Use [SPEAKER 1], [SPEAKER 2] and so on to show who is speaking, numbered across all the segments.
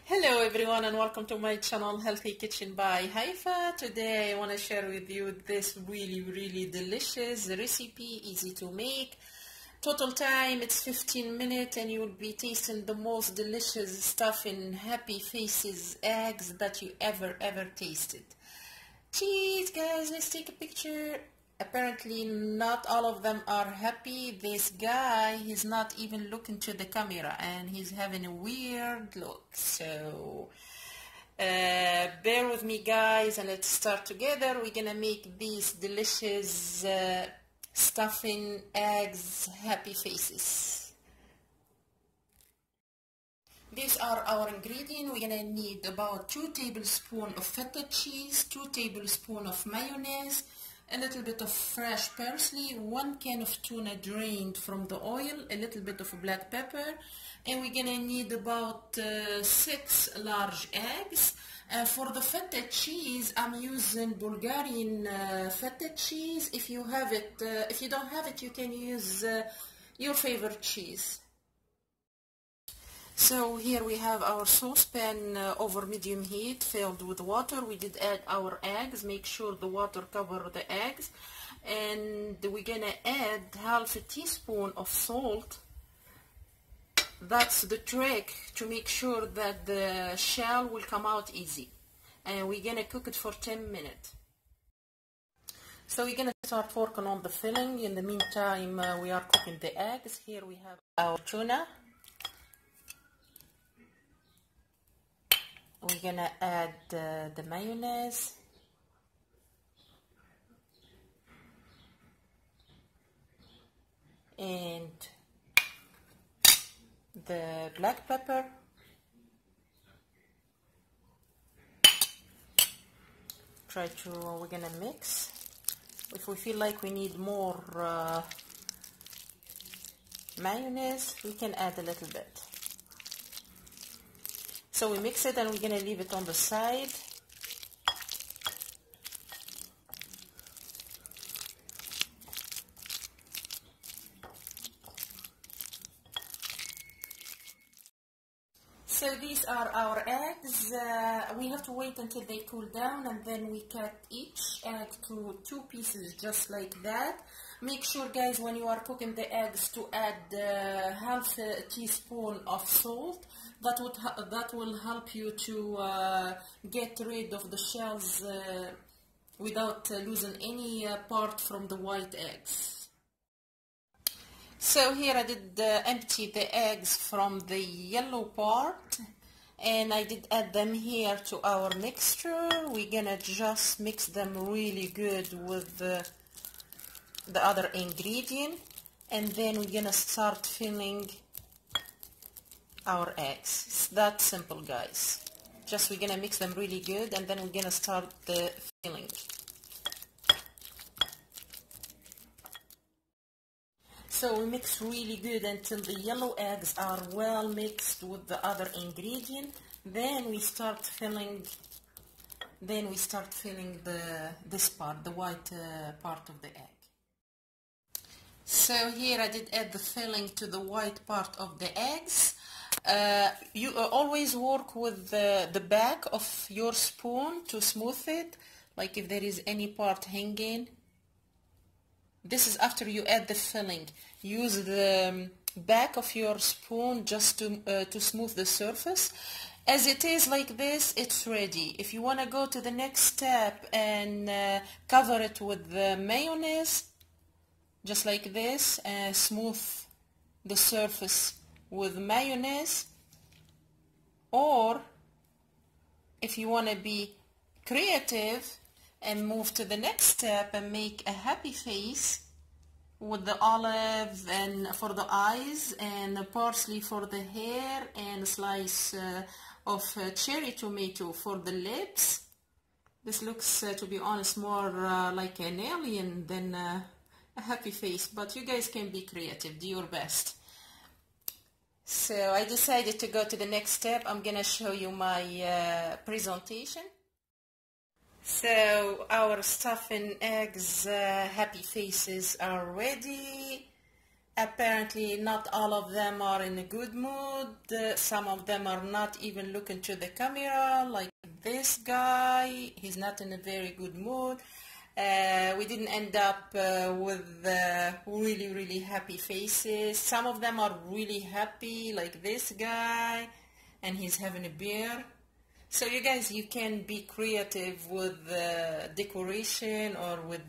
[SPEAKER 1] Hello everyone and welcome to my channel Healthy Kitchen by Haifa. Today I want to share with you this really delicious recipe, easy to make. Total time it's 15 minutes and you will be tasting the most delicious stuff in happy faces eggs that you ever tasted. Cheese guys, let's take a picture. Apparently not all of them are happy. This guy, he's not even looking to the camera and he's having a weird look. So bear with me guys and let's start together. We're gonna make these delicious stuffing eggs happy faces. These are our ingredients. We're gonna need about 2 tablespoons of feta cheese, 2 tablespoons of mayonnaise, a little bit of fresh parsley, 1 can of tuna drained from the oil, a little bit of black pepper, and we're gonna need about 6 large eggs. For the feta cheese, I'm using Bulgarian feta cheese. If you have it, if you don't have it, you can use your favorite cheese. So here we have our saucepan over medium heat filled with water. We did add our eggs. Make sure the water cover the eggs. And we're gonna add half a teaspoon of salt. That's the trick to make sure that the shell will come out easy. And we're gonna cook it for 10 minutes. So we're gonna start working on the filling. In the meantime, we are cooking the eggs. Here we have our tuna. We're gonna add the mayonnaise, and the black pepper, we're gonna mix. If we feel like we need more mayonnaise, we can add a little bit. So we mix it and we're going to leave it on the side. So these are our eggs. We have to wait until they cool down and then we cut each egg to 2 pieces just like that. Make sure guys when you are cooking the eggs to add half a teaspoon of salt. That will help you to get rid of the shells without losing any part from the white eggs. So here I did empty the eggs from the yellow part and I did add them here to our mixture. We're gonna just mix them really good with the other ingredient and then we're gonna start filling our eggs. It's that simple guys. Just we're gonna mix them really good and then we're gonna start the filling. So we mix really good until the yellow eggs are well mixed with the other ingredient. Then we start filling this part, the white part of the egg. So here I did add the filling to the white part of the eggs. You always work with the back of your spoon to smooth it, like if there is any part hanging. This is after you add the filling. Use the back of your spoon just to smooth the surface. As it is like this, it's ready. If you want to go to the next step and cover it with the mayonnaise, just like this, smooth the surface with mayonnaise, or if you want to be creative and move to the next step and make a happy face with the olive and for the eyes and the parsley for the hair and a slice of cherry tomato for the lips. This looks to be honest more like an alien than a happy face, but you guys can be creative, do your best. So I decided to go to the next step. I'm gonna show you my presentation. So our stuffing eggs happy faces are ready. apparently not all of them are in a good mood. Some of them are not even looking to the camera, like this guy. He's not in a very good mood. We didn't end up with really happy faces. Some of them are really happy, like this guy, and he's having a beer. So you guys, you can be creative with decoration or with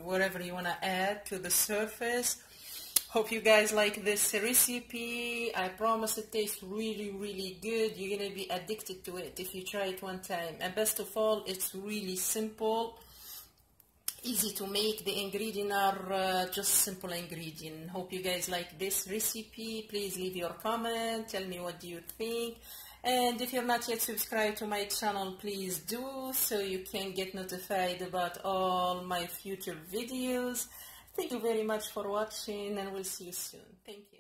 [SPEAKER 1] whatever you want to add to the surface. Hope you guys like this recipe. I promise it tastes really good. You're gonna be addicted to it if you try it one time. And best of all, it's really simple, easy to make. The ingredients are just simple ingredients. Hope you guys like this recipe. Please leave your comment, tell me what do you think. And if you're not yet subscribed to my channel, please do, so you can get notified about all my future videos. Thank you very much for watching, and we'll see you soon. Thank you.